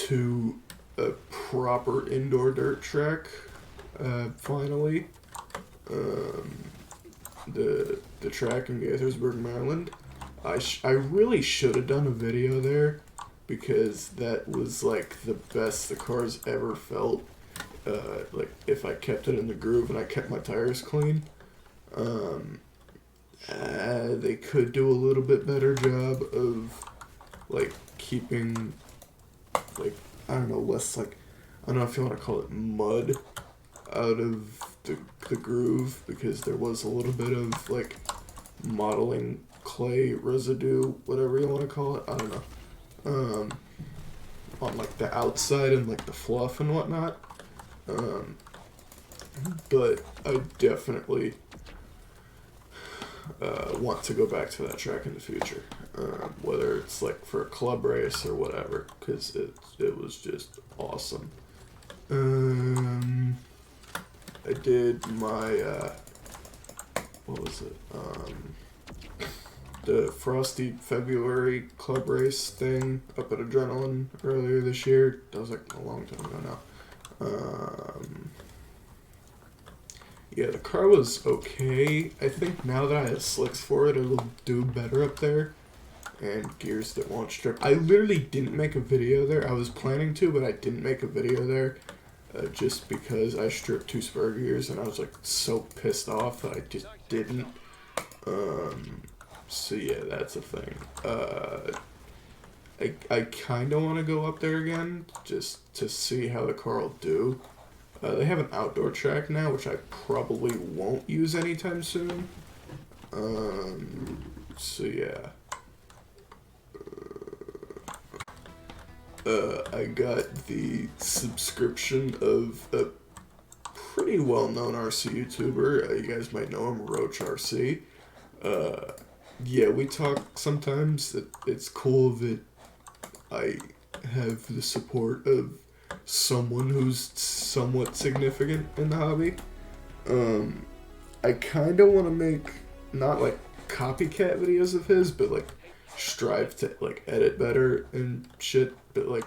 to a proper indoor dirt track, finally. Um, the track in Gaithersburg, Maryland. I really should have done a video there because that was like the best the car's ever felt. Like if I kept it in the groove and I kept my tires clean. Um, they could do a little bit better job of like keeping like I don't know less like I don't know if you want to call it mud out of the groove because there was a little bit of like modeling clay residue, whatever you want to call it. I don't know. Um, on like the outside and like the fluff and whatnot. Um, but I definitely want to go back to that track in the future, whether it's like for a club race or whatever, because it was just awesome. Um, I did my what was it? The Frosty February club race thing up at Adrenaline earlier this year. That was like a long time ago now. Yeah, the car was okay. I think now that I have slicks for it, it'll do better up there. And gears that won't strip. I literally didn't make a video there. I was planning to, but I didn't make a video there. Just because I stripped 2 spur gears and I was like so pissed off that I just didn't. So yeah, that's a thing. I kind of want to go up there again just to see how the car will do. They have an outdoor track now, which I probably won't use anytime soon. So yeah. I got the subscription of a pretty well-known RC YouTuber. You guys might know him, Roach RC. Yeah, we talk sometimes. It's cool that I have the support of someone who's somewhat significant in the hobby. I kind of want to make not like copycat videos of his, but like strive to like edit better and shit, but like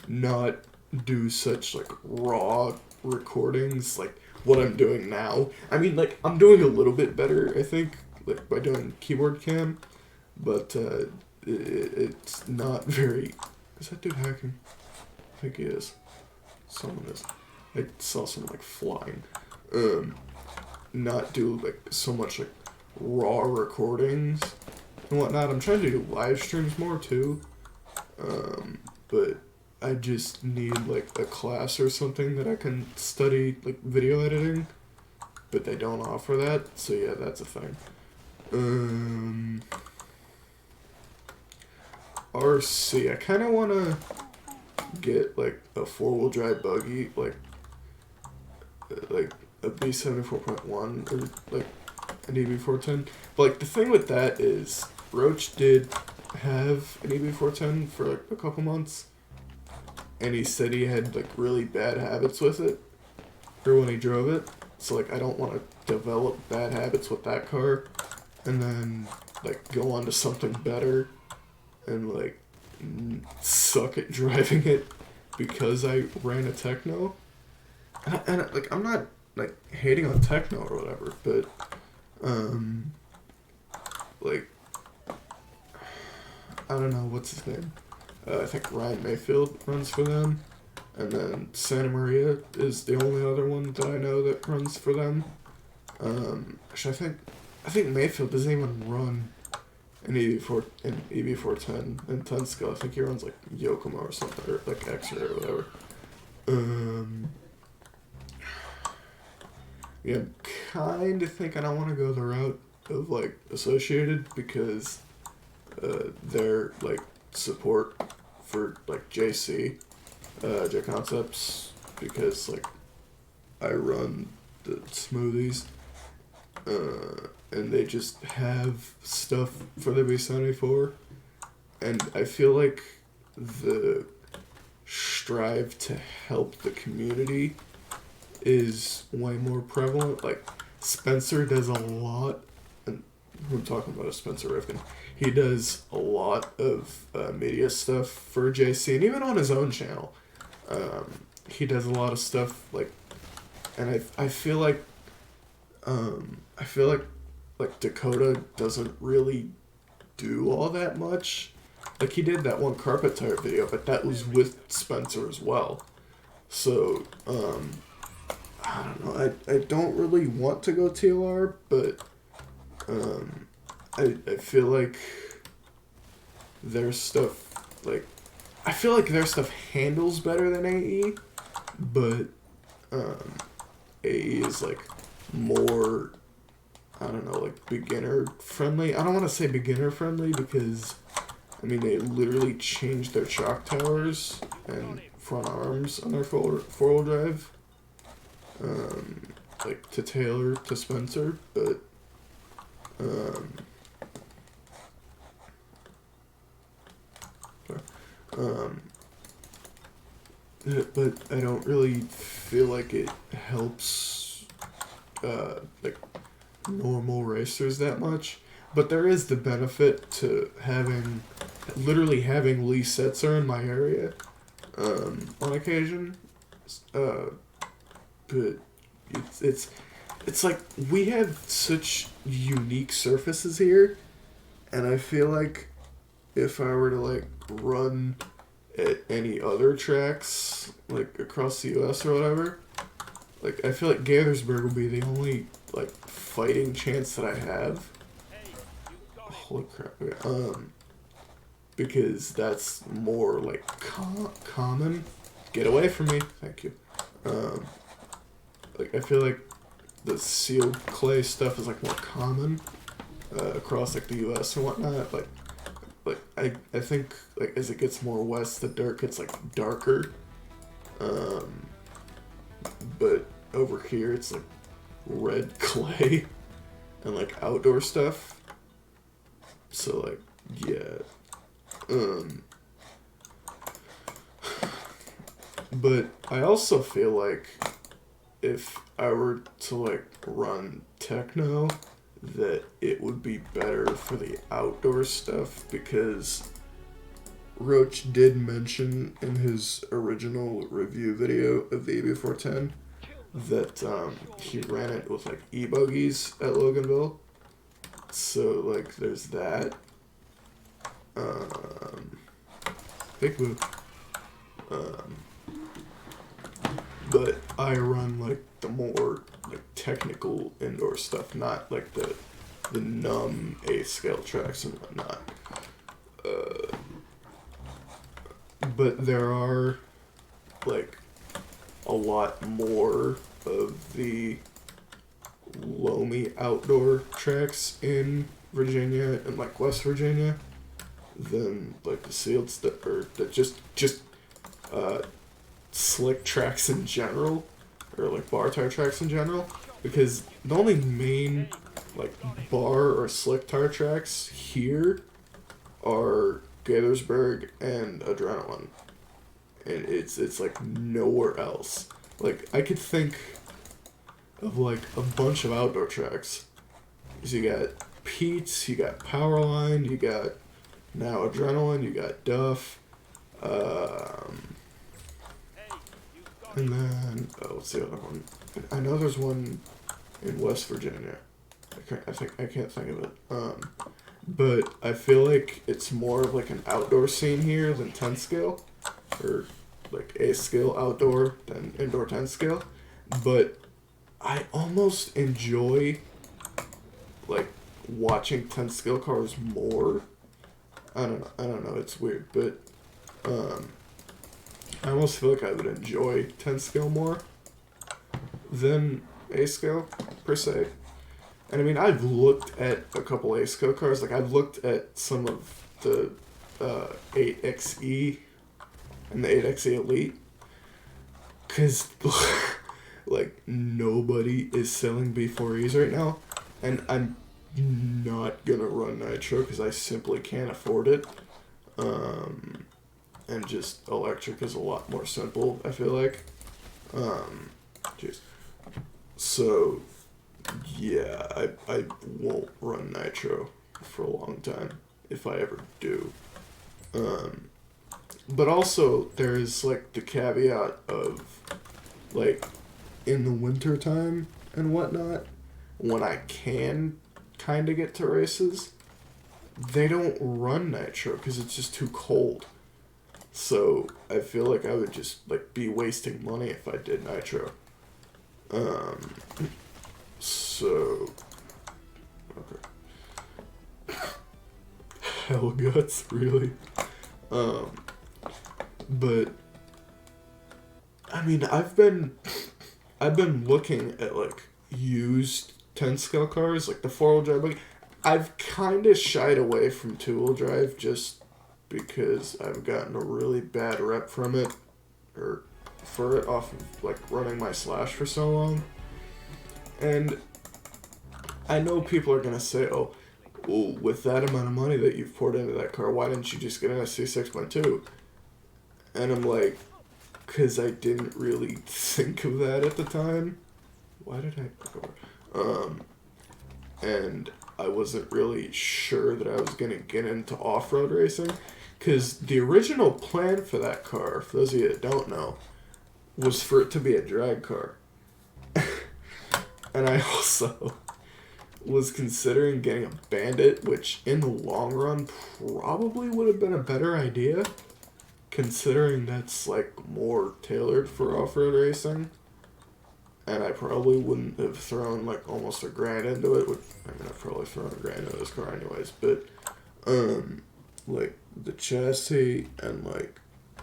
not do such like raw recordings like what I'm doing now. I mean, like I'm doing a little bit better, I think, like by doing keyboard cam, but it's not very. Is that dude hacking? I think he is. Someone is. I saw someone like flying. Not do like so much like raw recordings and whatnot. I'm trying to do live streams more too. But I just need like a class or something that I can study like video editing, but they don't offer that. So yeah, that's a thing. RC. I kind of want to get like a 4-wheel drive buggy, like a B74.1 or like an EB410. But like the thing with that is Roach did have an EB410 for like a couple months, and he said he had like really bad habits with it, or when he drove it. So like I don't want to develop bad habits with that car, and then like go on to something better, and like suck at driving it because I ran a Techno. And like I'm not like hating on Techno or whatever, but like I don't know what's his name. I think Ryan Mayfield runs for them, and then Santa Maria is the only other one that I know that runs for them. Actually, I think Mayfield doesn't even run an EB410 in Tunskill. I think he runs like Yokomo or something, or like X-Ray or whatever. Yeah, I'm kind of thinking I want to go the route of like Associated because their like support for like JC, J Concepts, because like I run the smoothies, and they just have stuff for the B74, and I feel like the strive to help the community is way more prevalent. Like Spencer does a lot, and who I'm talking about is Spencer Rifkin. He does a lot of media stuff for JC, and even on his own channel, he does a lot of stuff like, and I feel like, like Dakota doesn't really do all that much. Like he did that one carpet tire video, but that was with Spencer as well. So I don't know. I don't really want to go TLR, but I feel like their stuff, like, I feel like their stuff handles better than AE, but AE is like more, I don't know, like beginner friendly. I don't want to say beginner friendly because, I mean, they literally changed their shock towers and front arms on their four-wheel drive, like to tailor to Spencer, but but I don't really feel like it helps like normal racers that much. But there is the benefit to literally having Lee Setzer in my area on occasion. But it's like we have such unique surfaces here, and I feel like if I were to like run at any other tracks like across the U.S. or whatever, like I feel like Gaithersburg would be the only like fighting chance that I have. Holy crap! Okay. Because that's more like common. Get away from me! Thank you. Like I feel like the sealed clay stuff is like more common across like the U.S. and whatnot. Like I think like as it gets more west, the dirt gets like darker. But over here it's like red clay and like outdoor stuff. So like yeah. But I also feel like if I were to like run techno, that it would be better for the outdoor stuff because Roach did mention in his original review video of the AB410 that he ran it with like e-buggies at Loganville. So like there's that. Big move. But I run like the more like technical indoor stuff, not like the numb 8th scale tracks and whatnot. But there are like a lot more of the loamy outdoor tracks in Virginia and like West Virginia than like the sealed stuff or that just slick tracks in general or like bar tire tracks in general, because the only main like bar or slick tire tracks here are Gaithersburg and Adrenaline, and it's like nowhere else. Like I could think of like a bunch of outdoor tracks. So you got Pete's, you got Powerline, you got now Adrenaline, you got Duff, and then what's the other one? I know there's one in West Virginia. I can't think of it. But I feel like it's more of like an outdoor scene here than 10 scale, or like a scale outdoor than indoor 10 scale. But I almost enjoy like watching 10 scale cars more. I don't know. It's weird, but I almost feel like I would enjoy 10 scale more than A scale per se. And I mean, I've looked at a couple A scale cars. Like I've looked at some of the 8XE and the 8XE Elite, cause like nobody is selling B4Es right now, and I'm not gonna run nitro because I simply can't afford it. And just electric is a lot more simple, I feel like. Jeez. So yeah, I won't run Nitro for a long time if I ever do. Um, but also there's like the caveat of like in the winter time and whatnot, when I can kind of get to races, they don't run Nitro because it's just too cold. So I feel like I would just like be wasting money if I did Nitro. Um, so okay, hell guts really. Um, but I mean I've been looking at like used 10 scale cars, like the 4-wheel drive. Like, I've kind of shied away from 2-wheel drive just because I've gotten a really bad rep from it, or for it off of like running my Slash for so long. And I know people are gonna say, "Oh, well, with that amount of money that you've poured into that car, why didn't you just get an SC6.2?" And I'm like, because I didn't really think of that at the time. Why did I click over? And I wasn't really sure that I was gonna get into off-road racing, because the original plan for that car, for those of you that don't know, was for it to be a drag car. And I also was considering getting a Bandit, which in the long run probably would have been a better idea, considering that's like more tailored for off-road racing. And I probably wouldn't have thrown like almost $1,000 into it. I mean, I've probably thrown $1,000 into this car anyways, but like the chassis and like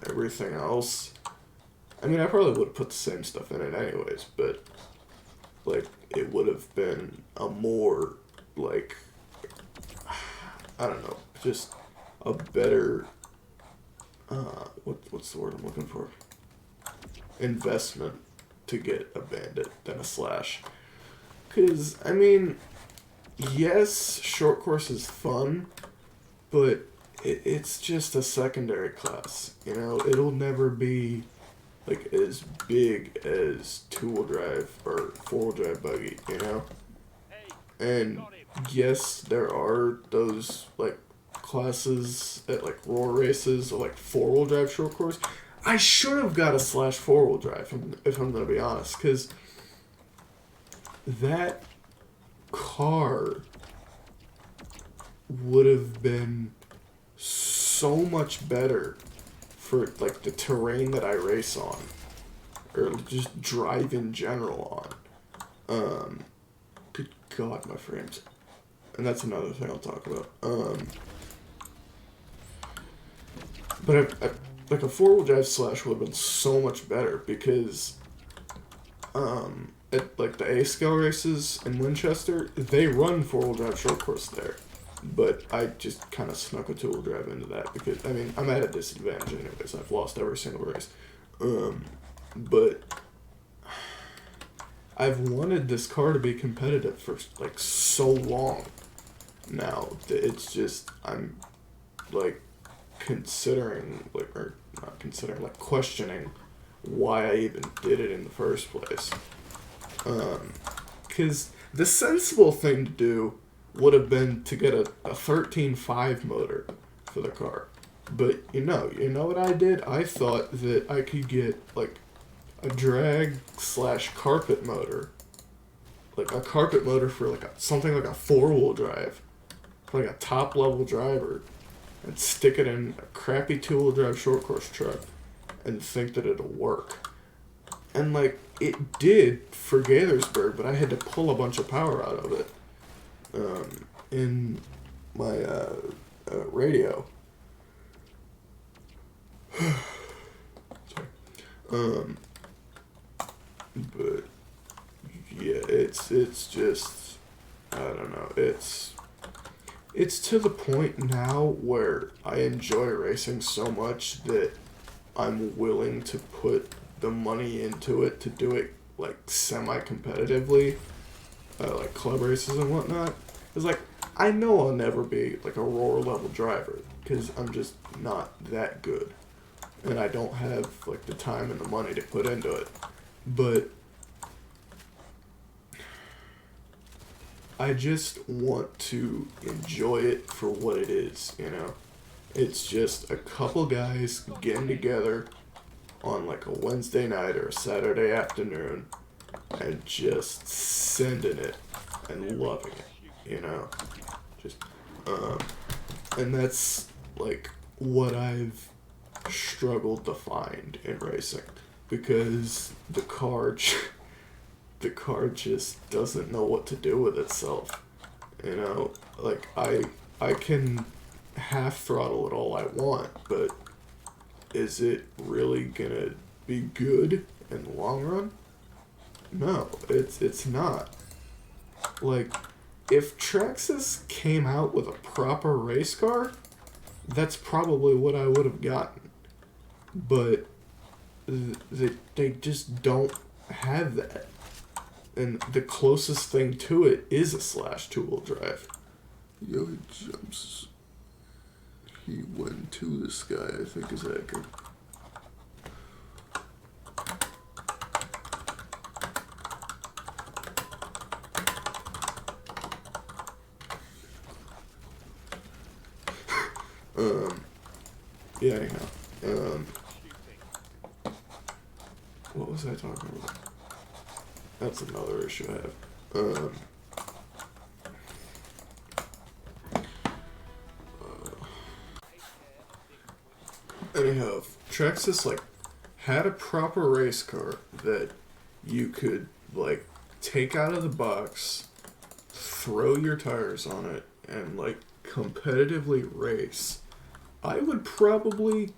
everything else. I mean, I probably would have put the same stuff in it anyways, but like it would have been a more like, I don't know, just a better what's the word I'm looking for? Investment to get a Bandit than a Slash. Cause I mean, yes, short course is fun, but it's just a secondary class. You know, it'll never be like as big as 2-wheel drive or 4-wheel drive buggy. You know, and yes, there are those like classes at like roar races or like 4-wheel drive short course. I should have got a Slash 4-wheel drive if I'm gonna be honest, because that car would have been so much better for like the terrain that I race on, or just drive in general on. Good God, my frames, and that's another thing I'll talk about. But like a 4-wheel drive Slash would have been so much better because at like the A scale races in Winchester, they run 4-wheel drive short course there. But I just kind of snuck a 2-wheel drive into that because, I mean, I'm at a disadvantage anyways. I've lost every single race. But I've wanted this car to be competitive for like so long now that it's just, I'm like considering, like, or not considering, like questioning why I even did it in the first place. Because the sensible thing to do would have been to get a 13.5 motor for the car. But you know what I did? I thought that I could get like a drag / carpet motor. Like a carpet motor for like something like a 4-wheel drive. For like a top level driver. And stick it in a crappy 2-wheel drive short course truck. And think that it'll work. And like, it did for Gaithersburg, but I had to pull a bunch of power out of it. In my radio. Sorry. But yeah, it's just, I don't know, it's to the point now where I enjoy racing so much that I'm willing to put the money into it to do it like semi-competitively, like club races and whatnot. It's like, I know I'll never be like a roar level driver because I'm just not that good, and I don't have like the time and the money to put into it. But I just want to enjoy it for what it is, you know? It's just a couple guys getting together on like a Wednesday night or a Saturday afternoon and just sending it and loving it, you know? Just, um, and that's like what I've struggled to find in racing because the car just doesn't know what to do with itself. You know, like I can half throttle it all I want, but is it really gonna be good in the long run? No, it's not. Like if Traxxas came out with a proper race car, that's probably what I would have gotten. But they just don't have that. And the closest thing to it is a slash two-wheel drive. Yo, he jumps. He went to the sky, I think is accurate. Yeah, anyhow. What was I talking about? That's another issue I have. Anyhow, if Traxxas like had a proper race car that you could like take out of the box, throw your tires on it, and like competitively race, I would probably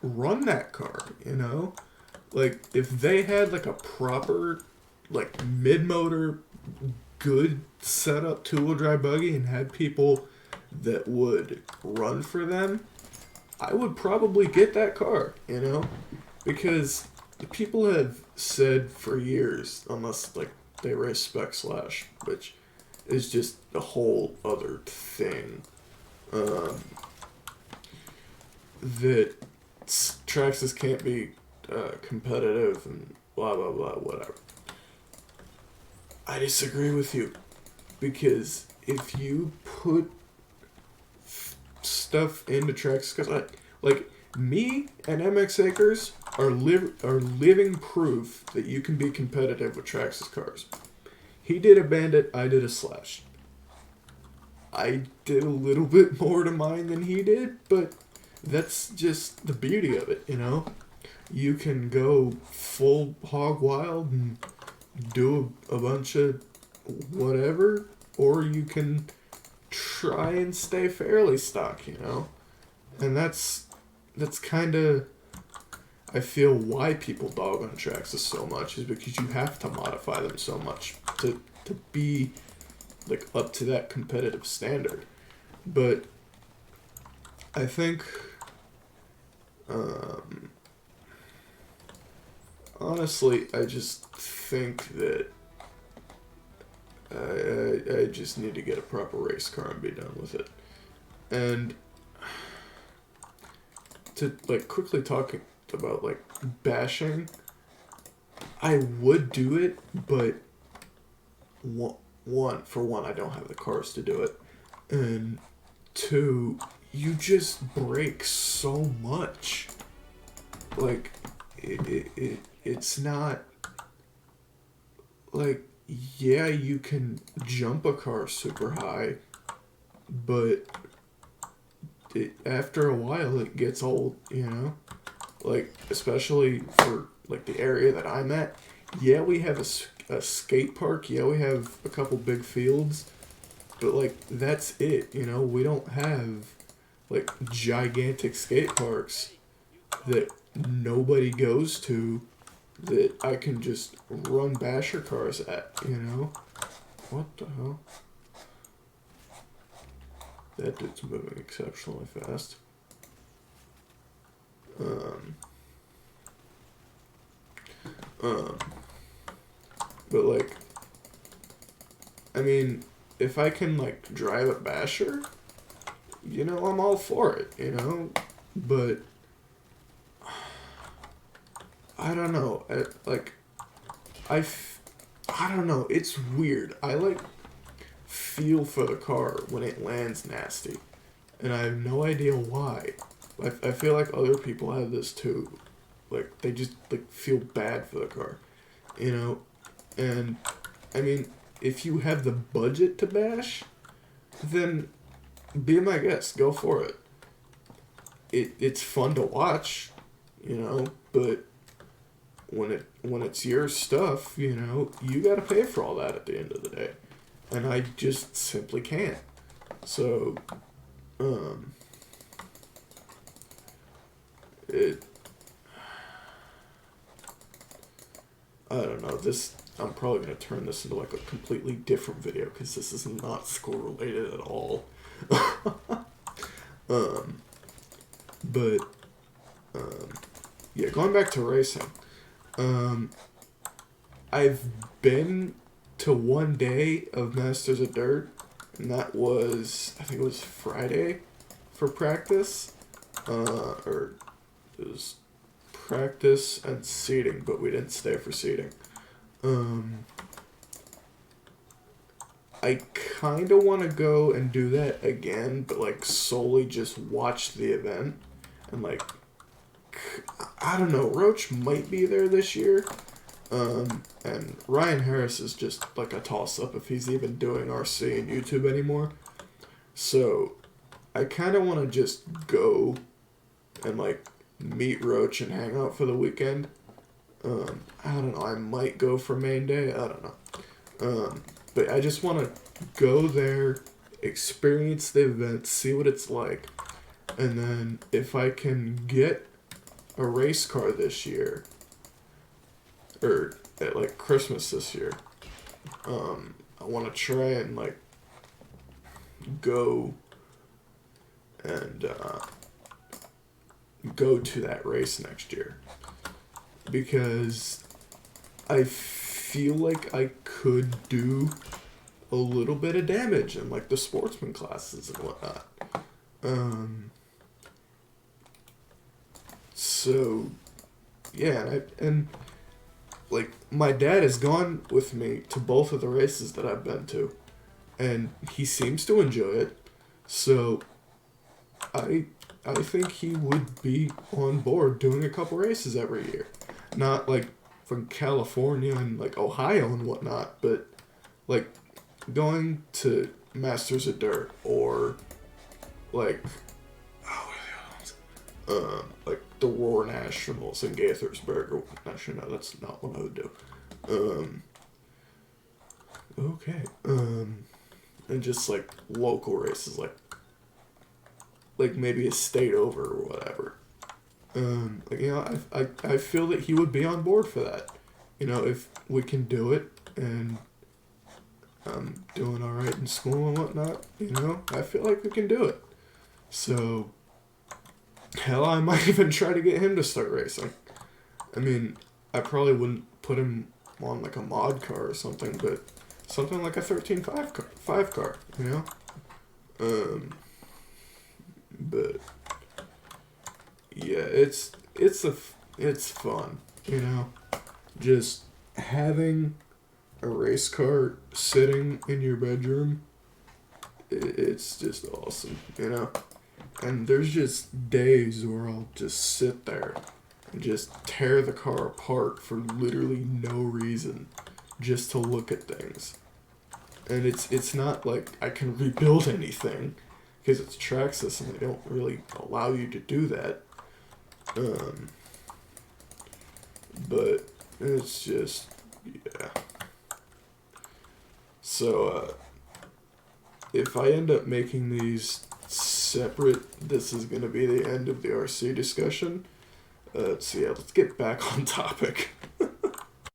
run that car, you know? Like if they had like a proper like mid-motor good setup two-wheel drive buggy and had people that would run for them, I would probably get that car, you know? Because people have said for years, unless like they race Spec Slash, which is just a whole other thing, that Traxxas can't be competitive and blah blah blah whatever. I disagree with you because if you put stuff into Traxxas, because like me and MX Acres are living proof that you can be competitive with Traxxas cars. He did a Bandit, I did a Slash. I did a little bit more to mine than he did, but that's just the beauty of it, you know? You can go full hog wild and do a bunch of whatever, or you can try and stay fairly stock, you know? And that's kind of, I feel why people dog on Traxxas so much is because you have to modify them so much to be like up to that competitive standard. But I think honestly, I just think that I just need to get a proper race car and be done with it. And to like quickly talk about like bashing, I would do it, but for one, I don't have the cars to do it, and two, you just break so much. Like it's not like, yeah, you can jump a car super high, but after a while it gets old, you know? Like, especially for, like, the area that I'm at. Yeah, we have a skate park. Yeah, we have a couple big fields. But, like, that's it, you know? We don't have, like, gigantic skate parks that nobody goes to that I can just run basher cars at, you know? What the hell? That dude's moving exceptionally fast. But like, I mean, if I can like drive a basher, you know, I'm all for it, you know? But I don't know. I don't know. It's weird. feel for the car when it lands nasty. And I have no idea why. I feel like other people have this too. Like, they just, like, feel bad for the car. You know? And, I mean, if you have the budget to bash, then be my guest. Go for it. It's fun to watch, you know, but when it's your stuff, you know, you gotta pay for all that at the end of the day. And I just simply can't. So, it, I don't know, I'm probably gonna turn this into like a completely different video, because this is not school related at all. But, yeah, going back to racing, I've been to one day of Masters of Dirt, and that was, I think it was Friday for practice, or it was practice and seating, but we didn't stay for seating. I kind of want to go and do that again, but like solely just watch the event. And like, I don't know, Roach might be there this year. And Ryan Harris is just like a toss-up if he's even doing RC and YouTube anymore. So I kind of want to just go and like meet Roach and hang out for the weekend. I don't know, I might go for main day, I don't know. But I just want to go there, experience the event, see what it's like, and then if I can get a race car this year, or at like Christmas this year, I want to try and like go and go to that race next year, because I feel like I could do a little bit of damage in like the sportsman classes and whatnot. So yeah, and like my dad has gone with me to both of the races that I've been to, and he seems to enjoy it. So I think he would be on board doing a couple races every year. Not like from California and like Ohio and whatnot, but like going to Masters of Dirt, or like like the Roar Nationals in Gaithersburg. Or, actually, no, that's not what I would do. Okay. And just like local races, like maybe a state over or whatever. Like, you know, I feel that he would be on board for that. You know, if we can do it, and I'm doing all right in school and whatnot, you know, I feel like we can do it. So, hell, I might even try to get him to start racing. I mean, I probably wouldn't put him on like a mod car or something, but something like a 13.5 car, you know? But yeah, it's fun, you know? Just having a race car sitting in your bedroom, it's just awesome, you know? And there's just days where I'll just sit there and just tear the car apart for literally no reason, just to look at things. And it's not like I can rebuild anything, because it's Traxxas and they don't really allow you to do that. But it's just, yeah. So, if I end up making these separate, this is going to be the end of the RC discussion. So yeah, let's get back on topic.